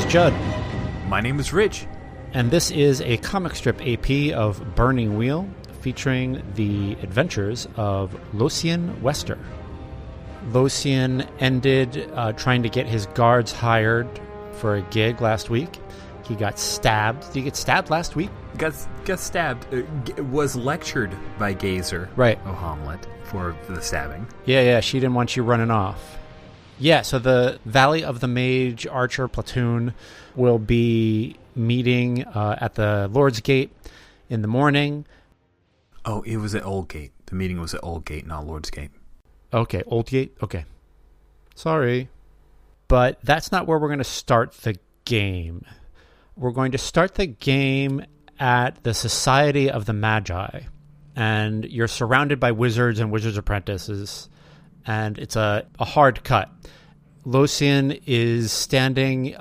Judd. My name is Rich. And this is a comic strip AP of Burning Wheel, featuring the adventures of Locien Wester. Locien ended trying to get his guards hired for a gig last week. He got stabbed. Did he get stabbed last week? Got stabbed. Was lectured by Gazer. Right. Of Hamlet for the stabbing. Yeah. She didn't want you running off. Yeah, so the Valley of the Mage Archer platoon will be meeting at the Lord's Gate in the morning. Oh, it was at Old Gate. The meeting was at Old Gate, not Lord's Gate. Okay, Old Gate? Okay. Sorry. But that's not where we're going to start the game. We're going to start the game at the Society of the Magi. And you're surrounded by wizards and wizards' apprentices. And it's a hard cut. Locien is standing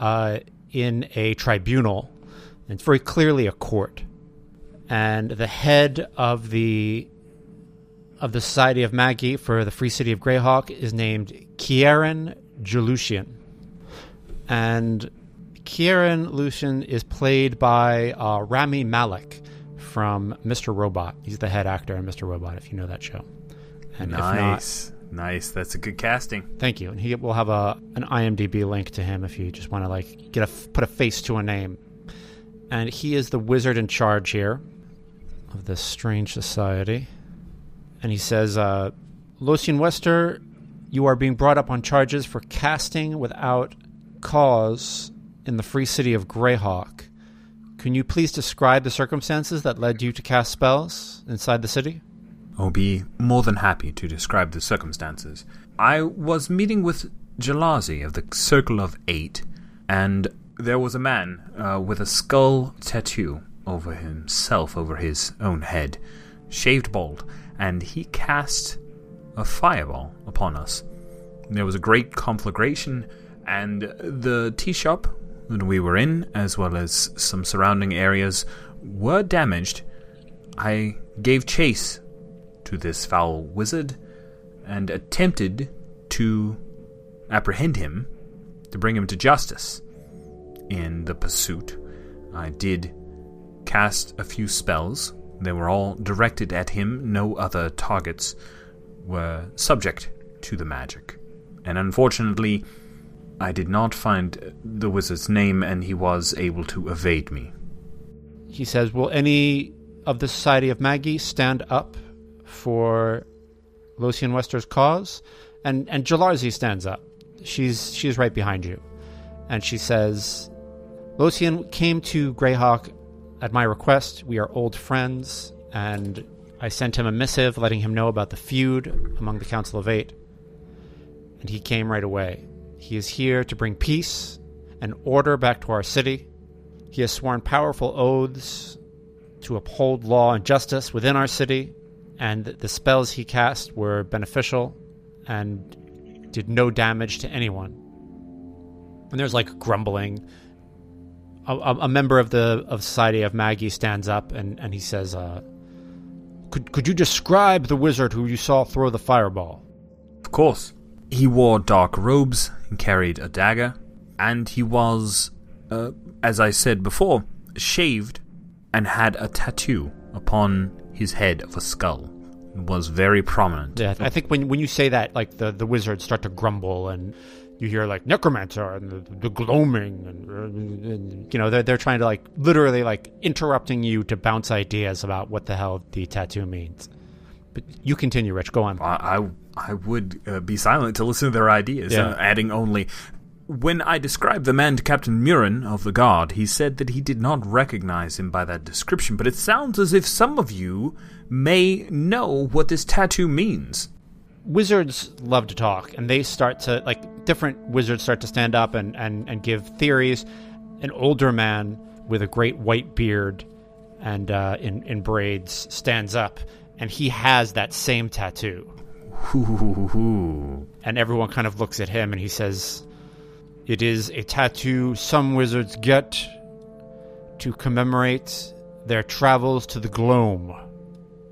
in a tribunal. It's very clearly a court. And the head of the Society of Magi for the Free City of Greyhawk is named Kieran Jalucian. And Kieran Jalucian is played by Rami Malek from Mr. Robot. He's the head actor in Mr. Robot, if you know that show. And nice. Nice. That's a good casting. Thank you. And he will have an IMDb link to him if you just want to put a face to a name. And he is the wizard in charge here of this strange society. And he says, Locien Wester, you are being brought up on charges for casting without cause in the Free City of Greyhawk. Can you please describe the circumstances that led you to cast spells inside the city? I'll be more than happy to describe the circumstances. I was meeting with Jallarzi of the Circle of Eight, and there was a man with a skull tattoo over himself, over his own head, shaved bald, and he cast a fireball upon us. There was a great conflagration, and the tea shop that we were in, as well as some surrounding areas, were damaged. I gave chase to this foul wizard and attempted to apprehend him, to bring him to justice. In the pursuit, I did cast a few spells. They were all directed at him. No other targets were subject to the magic. And unfortunately, I did not find the wizard's name, and he was able to evade me. He says, will any of the Society of Magi stand up for Locien Wester's cause? And Jallarzi stands up. She's right behind you. And she says, Locien came to Greyhawk at my request. We are old friends, and I sent him a missive letting him know about the feud among the Council of Eight. And he came right away. He is here to bring peace and order back to our city. He has sworn powerful oaths to uphold law and justice within our city, and the spells he cast were beneficial and did no damage to anyone. And there's grumbling. A member of Society of Magi stands up and he says, Could you describe the wizard who you saw throw the fireball? Of course. He wore dark robes and carried a dagger, and he was, as I said before, shaved and had a tattoo upon his head of a skull. It was very prominent. Yeah, I think when you say that, the wizards start to grumble, and you hear necromancer and the gloaming, and they're trying to literally interrupting you to bounce ideas about what the hell the tattoo means. But you continue, Rich. Go on. I would be silent to listen to their ideas, adding only, when I described the man to Captain Murin of the Guard, he said that he did not recognize him by that description, but it sounds as if some of you may know what this tattoo means. Wizards love to talk, and they start to, different wizards start to stand up and give theories. An older man with a great white beard and in braids stands up, and he has that same tattoo. And everyone kind of looks at him, and he says, it is a tattoo some wizards get to commemorate their travels to the Gloam,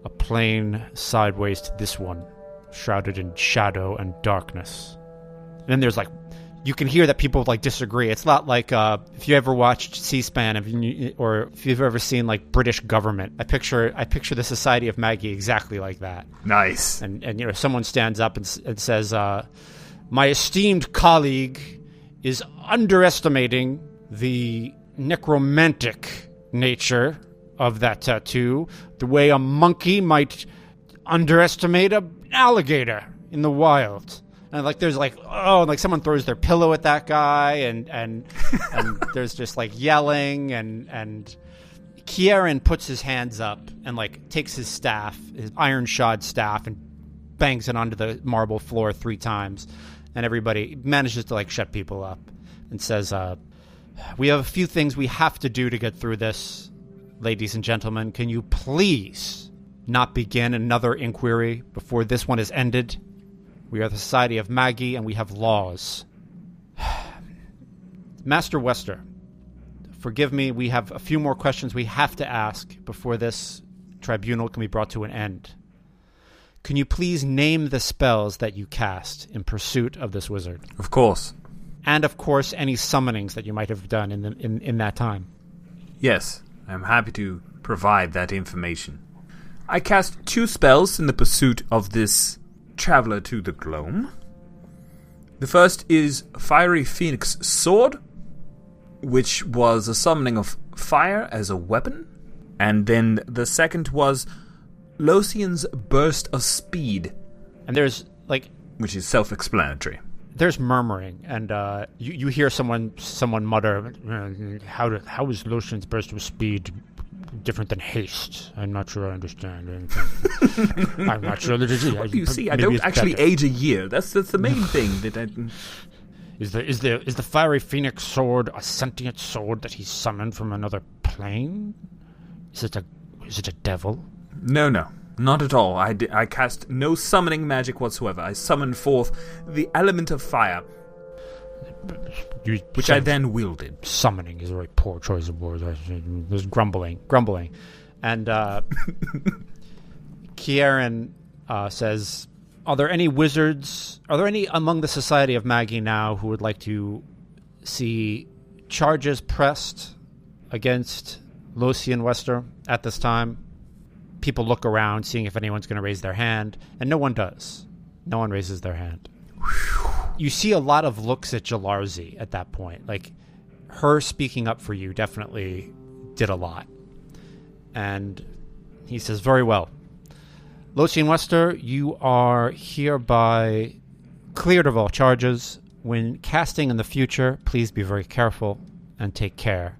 a plane sideways to this one, shrouded in shadow and darkness. And then there's you can hear that people like disagree. It's not like if you ever watched C-SPAN, or if you've ever seen like British government. I picture the Society of Magi exactly like that. Nice. And someone stands up and says, "My esteemed colleague is underestimating the necromantic nature of that tattoo, the way a monkey might underestimate an alligator in the wild." And like there's like like someone throws their pillow at that guy, and there's just like yelling, and Kieran puts his hands up and like takes his staff, his iron shod staff, and bangs it onto the marble floor 3 times, and everybody manages to like shut people up and says, "We have a few things we have to do to get through this, ladies and gentlemen. Can you please not begin another inquiry before this one is ended? We are the Society of Magi, and we have laws." Master Wester, forgive me, we have a few more questions we have to ask before this tribunal can be brought to an end. Can you please name the spells that you cast in pursuit of this wizard? Of course. And, of course, any summonings that you might have done in that time. Yes, I'm happy to provide that information. I cast 2 spells in the pursuit of this traveler to the Gloam. The first is Fiery Phoenix Sword, which was a summoning of fire as a weapon. And then the second was Locien's Burst of Speed. And there's, like... which is self-explanatory. There's murmuring, and you hear someone mutter, how is Locien's Burst of Speed different than haste? I'm not sure I understand anything. I'm not sure that it is. You see, I don't actually age a year. That's the main thing that I... Is the Fiery Phoenix Sword a sentient sword that he summoned from another plane? Is it a devil? No, not at all. I cast no summoning magic whatsoever. I summoned forth the element of fire, which I then wielded. Summoning is a very poor choice of words. There's grumbling. And Kieran says, Are there any among the Society of Magi now who would like to see charges pressed against Locien Wester at this time? People look around, seeing if anyone's going to raise their hand, and no one does. No one raises their hand. You see a lot of looks at Jallarzi at that point. Like, her speaking up for you definitely did a lot. And he says, very well. Locien Wester, you are hereby cleared of all charges. When casting in the future, please be very careful and take care,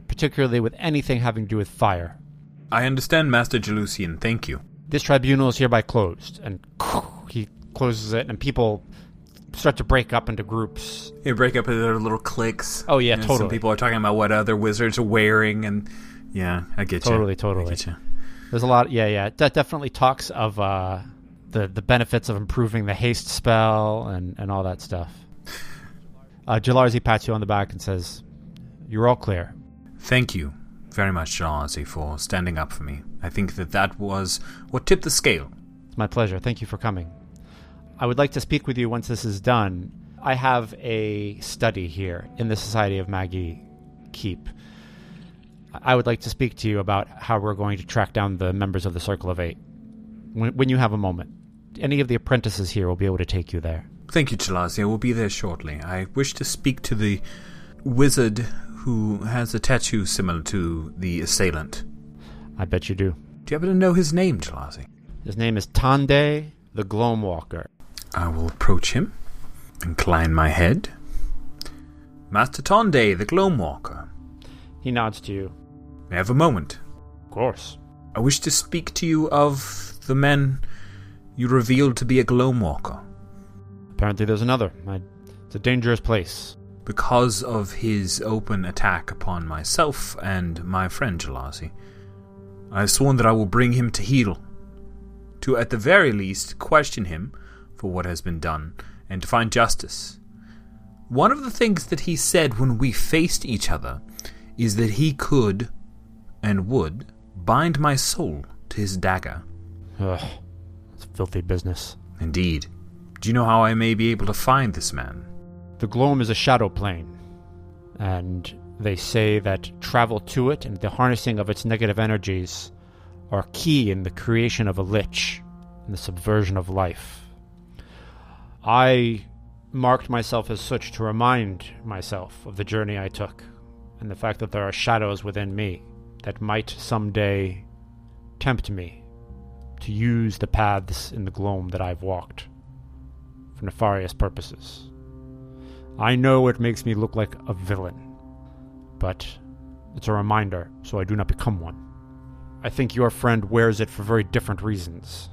particularly with anything having to do with fire. I understand, Master Jalucian. Thank you. This tribunal is hereby closed. And he closes it, and people start to break up into groups. You break up into little cliques. Oh, yeah, totally. Some people are talking about what other wizards are wearing, and yeah, I get you. Totally. I get you. There's a lot, that definitely talks of the benefits of improving the haste spell and all that stuff. Jallarzi pats you on the back and says, you're all clear. Thank you very much, Jallarzi, for standing up for me. I think that was what tipped the scale. It's my pleasure. Thank you for coming. I would like to speak with you once this is done. I have a study here in the Society of Magi Keep. I would like to speak to you about how we're going to track down the members of the Circle of Eight. When you have a moment. Any of the apprentices here will be able to take you there. Thank you, Jallarzi. I will be there shortly. I wish to speak to the wizard who has a tattoo similar to the assailant. I bet you do. Do you happen to know his name, Jallarzi? His name is Tondae the Gloamwalker. I will approach him, incline my head. Master Tondae the Gloamwalker. He nods to you. May I have a moment? Of course. I wish to speak to you of the man you revealed to be a Gloamwalker. Apparently there's another. It's a dangerous place. Because of his open attack upon myself and my friend Jallarzi, I have sworn that I will bring him to heel. To, at the very least, question him for what has been done, and to find justice. One of the things that he said when we faced each other is that he could and would bind my soul to his dagger. Ugh, it's filthy business. Indeed. Do you know how I may be able to find this man? The Gloam is a shadow plane, and they say that travel to it and the harnessing of its negative energies are key in the creation of a lich and the subversion of life. I marked myself as such to remind myself of the journey I took and the fact that there are shadows within me that might someday tempt me to use the paths in the Gloam that I've walked for nefarious purposes. I know it makes me look like a villain, but it's a reminder so I do not become one. I think your friend wears it for very different reasons.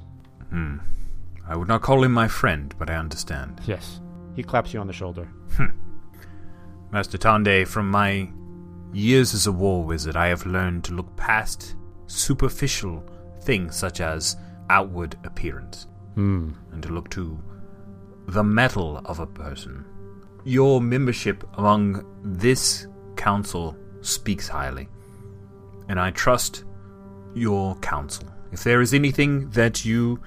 I would not call him my friend, but I understand. Yes. He claps you on the shoulder. Master Tondae, from my years as a war wizard, I have learned to look past superficial things such as outward appearance, and to look to the metal of a person. Your membership among this council speaks highly, and I trust your counsel. If there is anything that you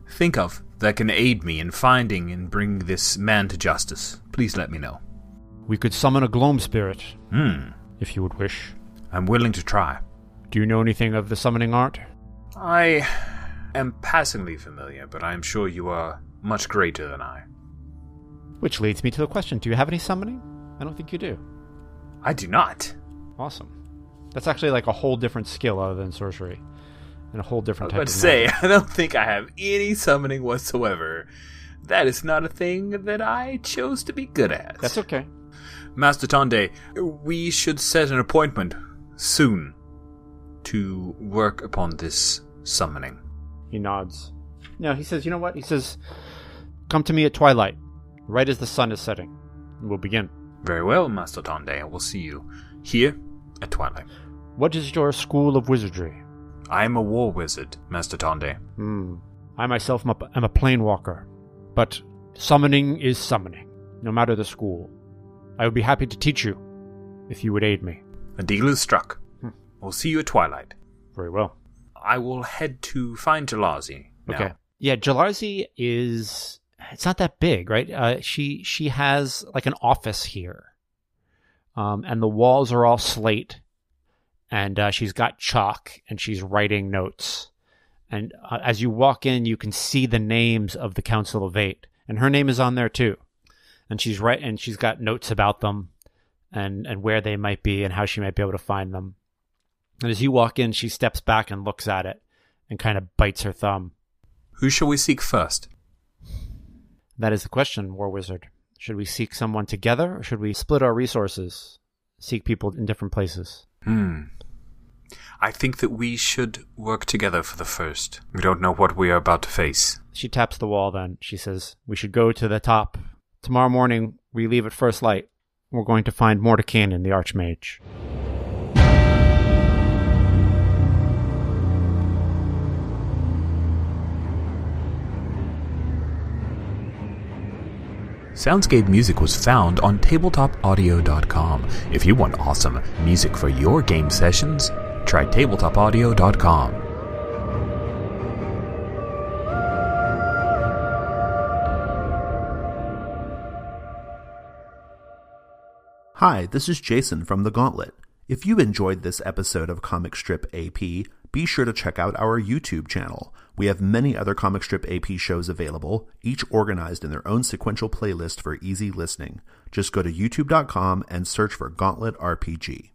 think of that can aid me in finding and bring this man to justice, please let me know. We could summon a Gloam spirit, if you would wish. I'm willing to try. Do you know anything of the summoning art? I am passingly familiar, but I am sure you are much greater than I. Which leads me to the question, do you have any summoning? I don't think you do. I do not. Awesome. That's actually like a whole different skill other than sorcery. And a whole different type of magic. I don't think I have any summoning whatsoever. That is not a thing that I chose to be good at. That's okay. Master Tondae, we should set an appointment soon to work upon this summoning. He nods. No, he says, you know what? He says, come to me at twilight, right as the sun is setting, and we'll begin. Very well, Master Tondae. I will see you here at twilight. What is your school of wizardry? I am a war wizard, Master Tondae. I myself am a planewalker, but summoning is summoning, no matter the school. I would be happy to teach you, if you would aid me. A deal is struck. We'll see you at twilight. Very well. I will head to find Jallarzi now. Okay. Yeah, Jallarzi is... It's not that big, right? She has like an office here. And the walls are all slate. And she's got chalk, and she's writing notes. And as you walk in, you can see the names of the Council of Eight. And her name is on there, too. And she's got notes about them, and where they might be, and how she might be able to find them. And as you walk in, she steps back and looks at it, and kind of bites her thumb. Who shall we seek first? That is the question, War Wizard. Should we seek someone together, or should we split our resources, seek people in different places? I think that we should work together for the first. We don't know what we are about to face. She taps the wall then. She says, we should go to the top. Tomorrow morning, we leave at first light. We're going to find Mordenkainen, the Archmage. Soundscape music was found on tabletopaudio.com. If you want awesome music for your game sessions, try tabletopaudio.com. Hi, this is Jason from The Gauntlet. If you enjoyed this episode of Comic Strip AP, be sure to check out our YouTube channel. We have many other Comic Strip AP shows available, each organized in their own sequential playlist for easy listening. Just go to youtube.com and search for Gauntlet RPG.